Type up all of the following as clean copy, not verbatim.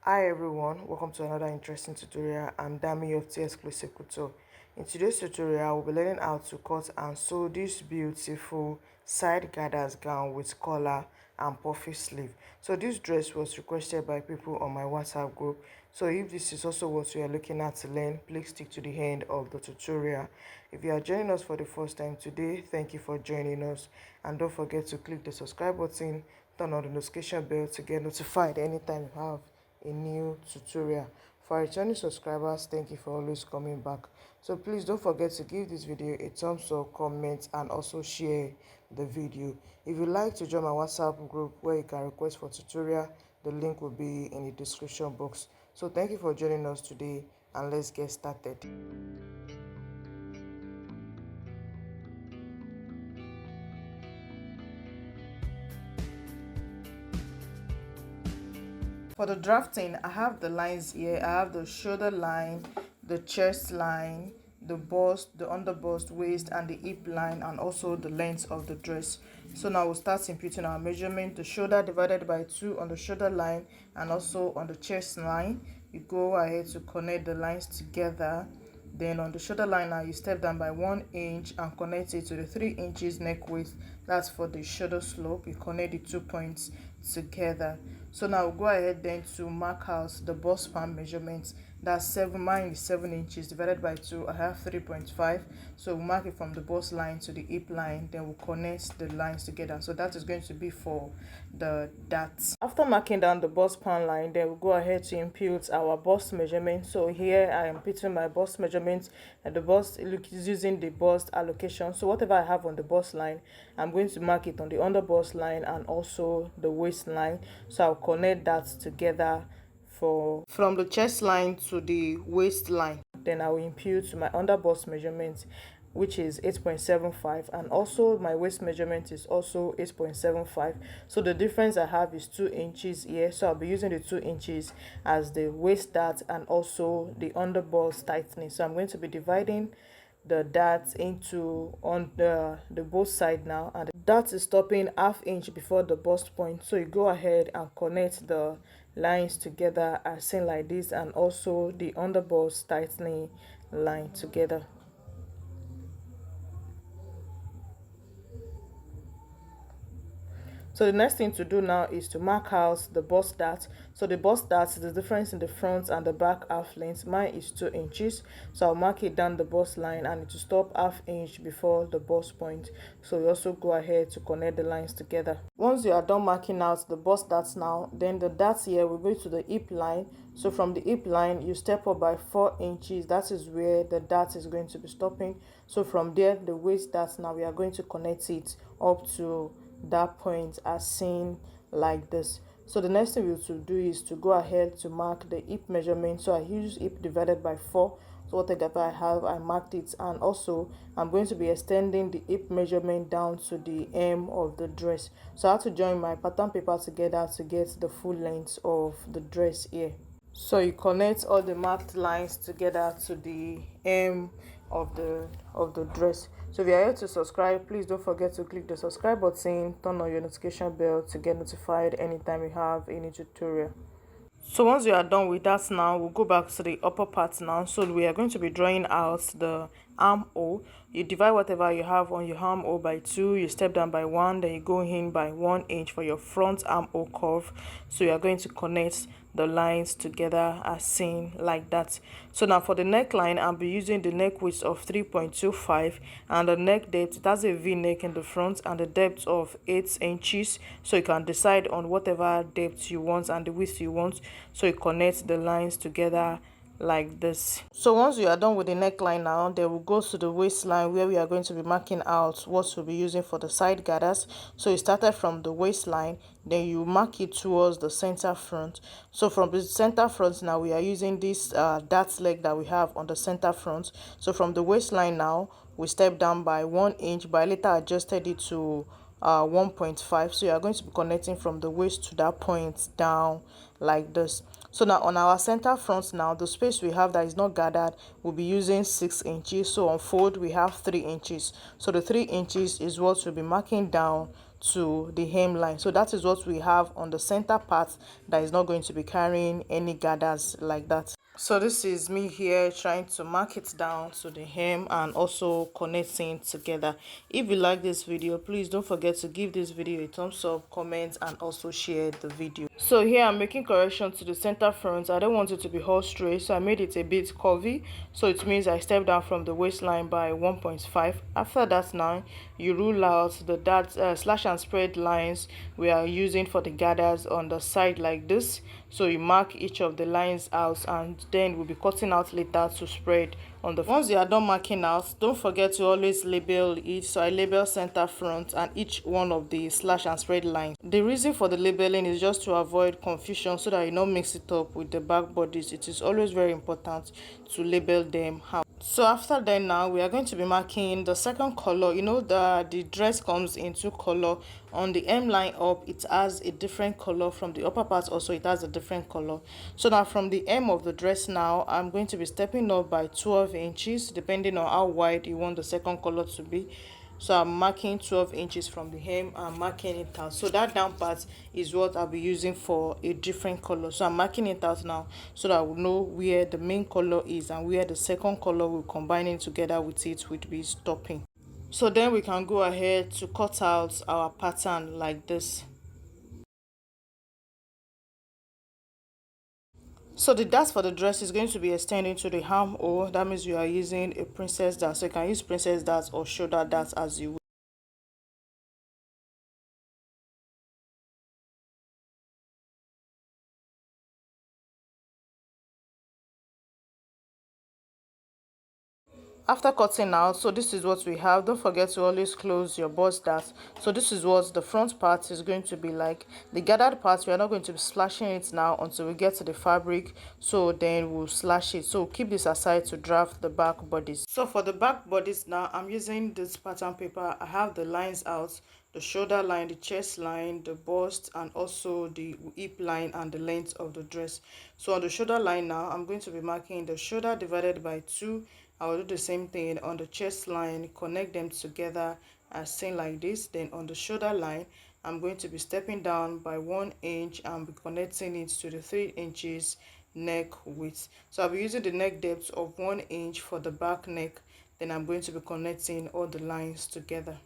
Hi everyone, welcome to another interesting tutorial. I'm Dami of 𝐓𝐻𝐂𝐇. In today's tutorial, we'll be learning how to cut and sew this beautiful side gathers gown with collar and puffy sleeve. So this dress was requested by people on my WhatsApp group. So if this is also what you are looking at to learn, please stick to the end of the tutorial. If you are joining us for the first time today, thank you for joining us, and don't forget to click the subscribe button, turn on the notification bell to get notified anytime you have a new tutorial. For our returning subscribers, thank you for always coming back. So please don't forget to give this video a thumbs up, comment, and also share the video. If you'd like to join my WhatsApp group where you can request for tutorial, the link will be in the description box. So thank you for joining us today, and let's get started. For the drafting, I have the lines here. I have the shoulder line, the chest line, the bust, the under bust, waist, and the hip line, and also the length of the dress. So now we'll start imputing our measurement. The shoulder divided by 2 on the shoulder line and also on the chest line. You go ahead to connect the lines together. Then on the shoulder line now, you step down by 1 inch and connect it to the 3 inches neck width. That's for the shoulder slope. You connect the 2 points together. So now we'll go ahead then to mark out the bust span measurements. That's mine is 7 inches divided by 2. I have 3.5. So we'll mark it from the bust line to the hip line. Then we'll connect the lines together. So that is going to be for the darts. After marking down the bust span line, then we'll go ahead to impute our bust measurement. So here I am putting my bust measurement, and the bust is using the bust allocation. So whatever I have on the bust line, I'm going to mark it on the under bust line and also the waistline. So I'll connect that together from the chest line to the waistline. Then I will impute my under bust measurement, which is 8.75, and also my waist measurement is also 8.75. So the difference I have is 2 inches here. So I'll be using the 2 inches as the waist dart and also the under bust tightening. So I'm going to be dividing the darts into on the both side now, and the dart is stopping ½ inch before the bust point. So you go ahead and connect the lines together as seen like this, and also the under bust tightening line together. So the next thing to do now is to mark out the bust dart. So the bust dart is the difference in the front and the back half length. Mine is 2 inches. So I'll mark it down the bust line and it will stop ½ inch before the bust point. So you also go ahead to connect the lines together. Once you are done marking out the bust darts now, then the darts here will go to the hip line. So from the hip line, you step up by 4 inches. That is where the dart is going to be stopping. So from there, the waist darts now, we are going to connect it up to that point as seen like this. So the next thing we will do is to go ahead to mark the hip measurement. So I use hip divided by 4. So whatever I have, I marked it, and also I'm going to be extending the hip measurement down to the hem of the dress. So I have to join my pattern paper together to get the full length of the dress here. So you connect all the marked lines together to the hem of the dress. So if you are here to subscribe, please don't forget to click the subscribe button, turn on your notification bell to get notified anytime we have any tutorial. So once you are done with that now, we'll go back to the upper part now. So we are going to be drawing out the armhole. You divide whatever you have on your armhole by 2, you step down by 1, then you go in by 1 inch for your front armhole curve. So you are going to connect the lines together as seen like that. So now for the neckline, I'll be using the neck width of 3.25 and the neck depth. It has a V-neck in the front and the depth of 8 inches. So you can decide on whatever depth you want and the width you want. So you connect the lines together like this. So once you are done with the neckline now, then we'll go to the waistline where we are going to be marking out what we'll be using for the side gathers. So you started from the waistline, then you mark it towards the center front. So from the center front now, we are using this dart leg that we have on the center front. So from the waistline now, we step down by 1 inch, but I later adjusted it to 1.5. So you are going to be connecting from the waist to that point down like this. So now on our center front now, the space we have that is not gathered, we'll be using 6 inches. So on fold we have 3 inches. So the 3 inches is what we'll be marking down to the hemline. So that is what we have on the center part that is not going to be carrying any gathers like that. So this is me here trying to mark it down to the hem and also connecting together. If you like this video, please don't forget to give this video a thumbs up, comment, and also share the video. So here I'm making correction to the center front. I don't want it to be all straight, so I made it a bit curvy. So it means I step down from the waistline by 1.5. After that, now you rule out the slash and spread lines we are using for the gathers on the side like this. So you mark each of the lines out, and then we'll be cutting out later to spread on the. Once you are done marking out, don't forget to always label it. So I label center front and each one of the slash and spread lines. The reason for the labeling is just to avoid confusion, so that you don't mix it up with the back bodies. It is always very important to label them out. So after that, now we are going to be marking the second color. You know, the dress comes in two color. On the hem line up, it has a different color. From the upper part also, it has a different color. So now from the hem of the dress, now I'm going to be stepping up by 12 inches depending on how wide you want the second color to be. So I'm marking 12 inches from the hem and marking it out. So that down part is what I'll be using for a different color. So I'm marking it out now so that I will know where the main color is and where the second color will combining together with it will be stopping. So then we can go ahead to cut out our pattern like this. So the dart for the dress is going to be extending to the armhole. That means you are using a princess dart. So you can use princess dart or shoulder dart as you wish. After cutting out, so this is what we have. Don't forget to always close your bust dart. So this is what the front part is going to be like. The gathered part, we are not going to be slashing it now until we get to the fabric, so then we'll slash it. So keep this aside to draft the back bodies. So for the back bodies now, I'm using this pattern paper. I have the lines out, the shoulder line, the chest line, the bust, and also the hip line and the length of the dress. So on the shoulder line now, I'm going to be marking the shoulder divided by 2. I will do the same thing on the chest line, connect them together as seen like this. Then on the shoulder line, I'm going to be stepping down by 1 inch and be connecting it to the 3 inches neck width. So I'll be using the neck depth of 1 inch for the back neck. Then I'm going to be connecting all the lines together.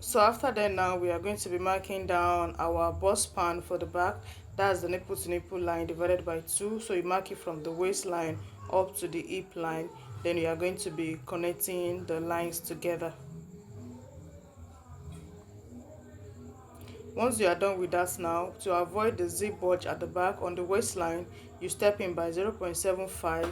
So after that, now we are going to be marking down our bust span for the back. That's the nipple to nipple line divided by 2. So you mark it from the waistline up to the hip line. Then you are going to be connecting the lines together. Once you are done with that, now to avoid the zip bulge at the back on the waistline, you step in by 0.75,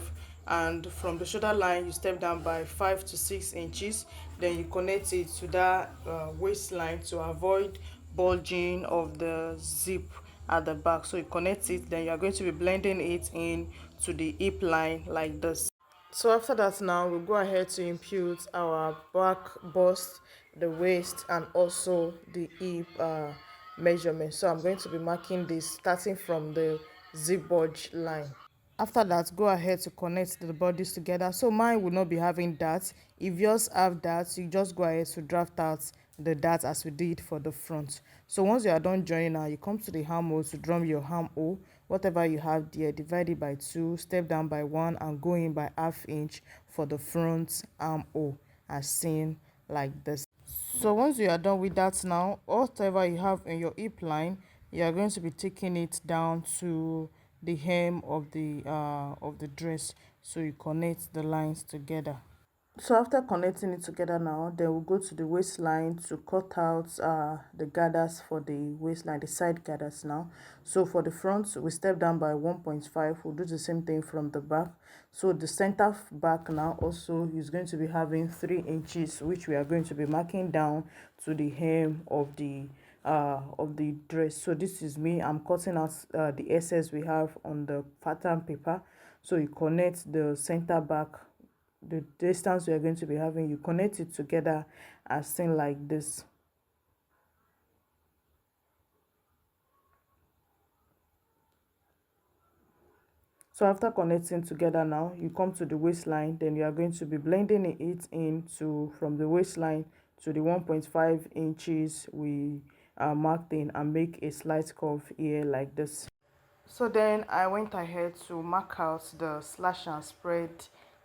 and from the shoulder line you step down by 5 to 6 inches. Then you connect it to that waistline to avoid bulging of the zip at the back. So you connect it, then you are going to be blending it in to the hip line like this. So after that, now we'll go ahead to impute our back bust, the waist, and also the hip measurement. So I'm going to be marking this starting from the zip bulge line. After that, go ahead to connect the bodies together. So mine will not be having darts. If yours have darts, you just go ahead to draft out the darts as we did for the front. So once you are done joining now, you come to the armhole to drum your armhole. Whatever you have there, divide it by 2, step down by 1, and go in by ½ inch for the front armhole as seen like this. So once you are done with that, now whatever you have in your hip line, you are going to be taking it down to the hem of the dress, so you connect the lines together. So after connecting it together now, then we'll go to the waistline to cut out the gathers for the waistline, the side gathers now. So for the front, we step down by 1.5. We'll do the same thing from the back. So the center back now also is going to be having 3 inches, which we are going to be marking down to the hem of the dress. So this is me. I'm cutting out the excess we have on the pattern paper. So you connect the center back, the distance we are going to be having, you connect it together as seen like this. So after connecting together now, you come to the waistline, then you are going to be blending it into from the waistline to the 1.5 inches we marked in, and make a slight curve here like this. So then I went ahead to mark out the slash and spread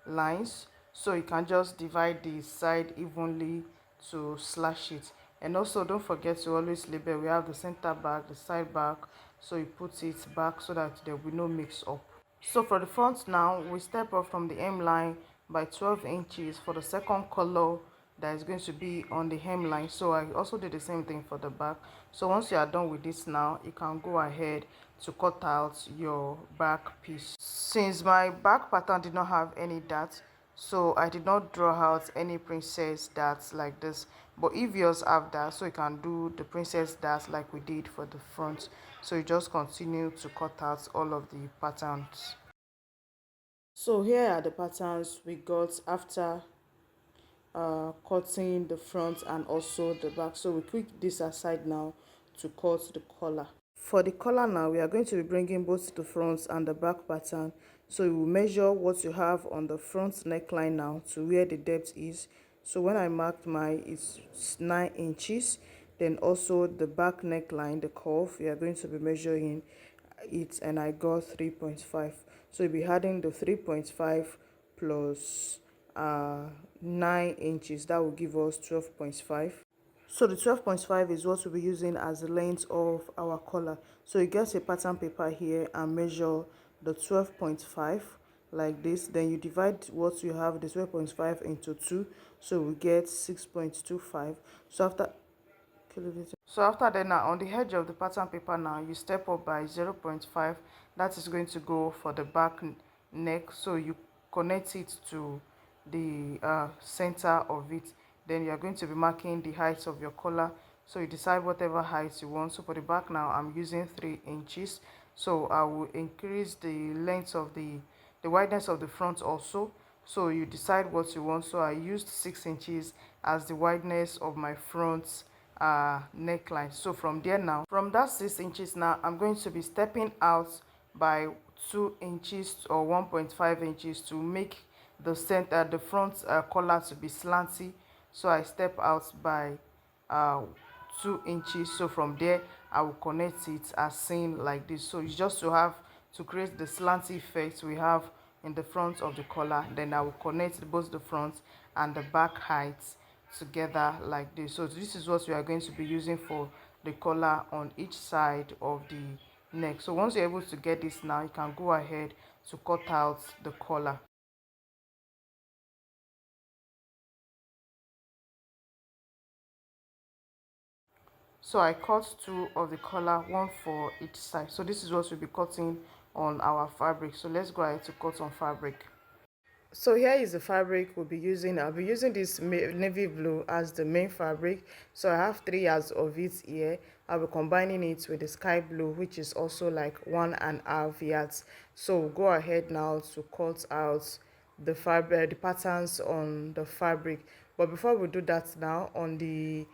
lines, so you can just divide the side evenly to slash it. And also don't forget to always label. We have the center back, the side back, so you put it back so that there will be no mix up. So for the front now, we step up from the hemline by 12 inches for the second color that is going to be on the hemline. So I also did the same thing for the back. So once you are done with this now, you can go ahead to cut out your back piece. Since my back pattern did not have any dots, so I did not draw out any princess dots like this. But if yours have that, so you can do the princess dots like we did for the front. So you just continue to cut out all of the patterns. So here are the patterns we got after cutting the front and also the back. So we put this aside now to cut the collar. For the collar now, we are going to be bringing both the front and the back pattern. So you will measure what you have on the front neckline now to where the depth is. So when I marked mine, it's 9 inches. Then also the back neckline, the curve, we are going to be measuring it, and I got 3.5. So you'll be adding the 3.5 plus 9 inches. That will give us 12.5. So the 12.5 is what we'll be using as the length of our collar. So you get a pattern paper here and measure the 12.5 like this. Then you divide what you have, the 12.5, into 2. So we get 6.25. So after that now, on the edge of the pattern paper now, you step up by 0.5. That is going to go for the back neck. So you connect it to the center of it. Then you are going to be marking the height of your collar. So you decide whatever height you want. So for the back now, I'm using 3 inches. So I will increase the length of the wideness of the front also. So you decide what you want. So I used 6 inches as the wideness of my front neckline. So from there now, from that 6 inches now, I'm going to be stepping out by 2 inches or 1.5 inches to make the center, the front collar to be slanty. So I step out by 2 inches. So from there I will connect it as seen like this. So it's just to have to create the slanty effect we have in the front of the collar. Then I will connect both the front and the back heights together like this. So this is what we are going to be using for the collar on each side of the neck. So once you're able to get this now, you can go ahead to cut out the collar. So I cut 2 of the collar, 1 for each side. So this is what we'll be cutting on our fabric. So let's go ahead to cut on fabric. So here is the fabric we'll be using. I'll be using this navy blue as the main fabric. So I have 3 yards of it here. I'll be combining it with the sky blue, which is also like 1.5 yards. So go ahead now to cut out the fabric, the patterns on the fabric. But before we do that now, on the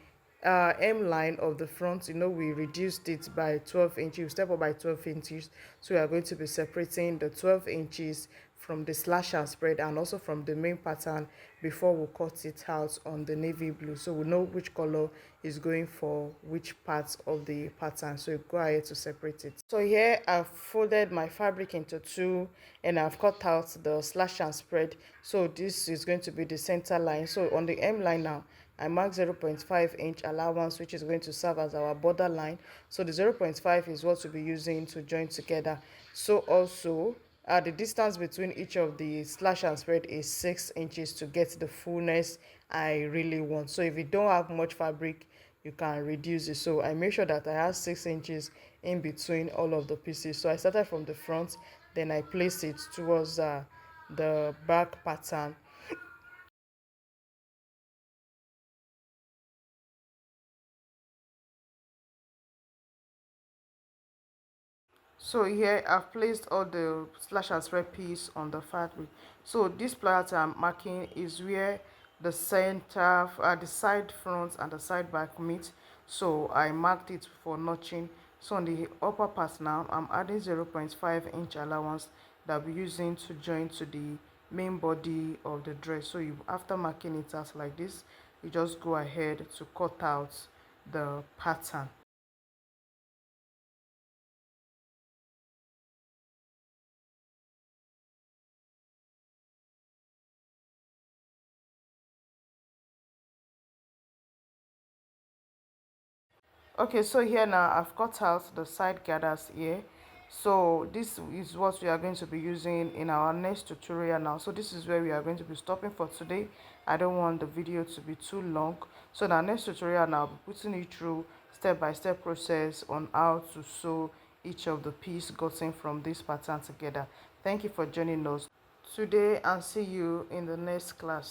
M line of the front, we reduced it by 12 inches. We step up by 12 inches. So we are going to be separating the 12 inches from the slash and spread and also from the main pattern before we cut it out on the navy blue. So we know which color is going for which part of the pattern. So you go ahead to separate it. So here I've folded my fabric into 2 and I've cut out the slash and spread. So this is going to be the center line. So on the M line now, I mark 0.5 inch allowance, which is going to serve as our border line. So the 0.5 is what we'll be using to join together. So also the distance between each of the slash and spread is 6 inches to get the fullness I really want. So if you don't have much fabric, you can reduce it. So I make sure that I have 6 inches in between all of the pieces. So I started from the front, then I placed it towards the back pattern. So here I've placed all the slash and spread piece on the fabric. So this part I'm marking is where the center, the side front and the side back meet. So I marked it for notching. So on the upper part now, I'm adding 0.5 inch allowance. that I'll be using to join to the main body of the dress. So you, after marking it out like this, you just go ahead to cut out the pattern. Okay, so here now I've cut out the side gathers here. So this is what we are going to be using in our next tutorial now. So this is where we are going to be stopping for today. I don't want the video to be too long. So in our next tutorial now, I'll be putting you through step-by-step process on how to sew each of the piece gotten from this pattern together. Thank you for joining us today and see you in the next class.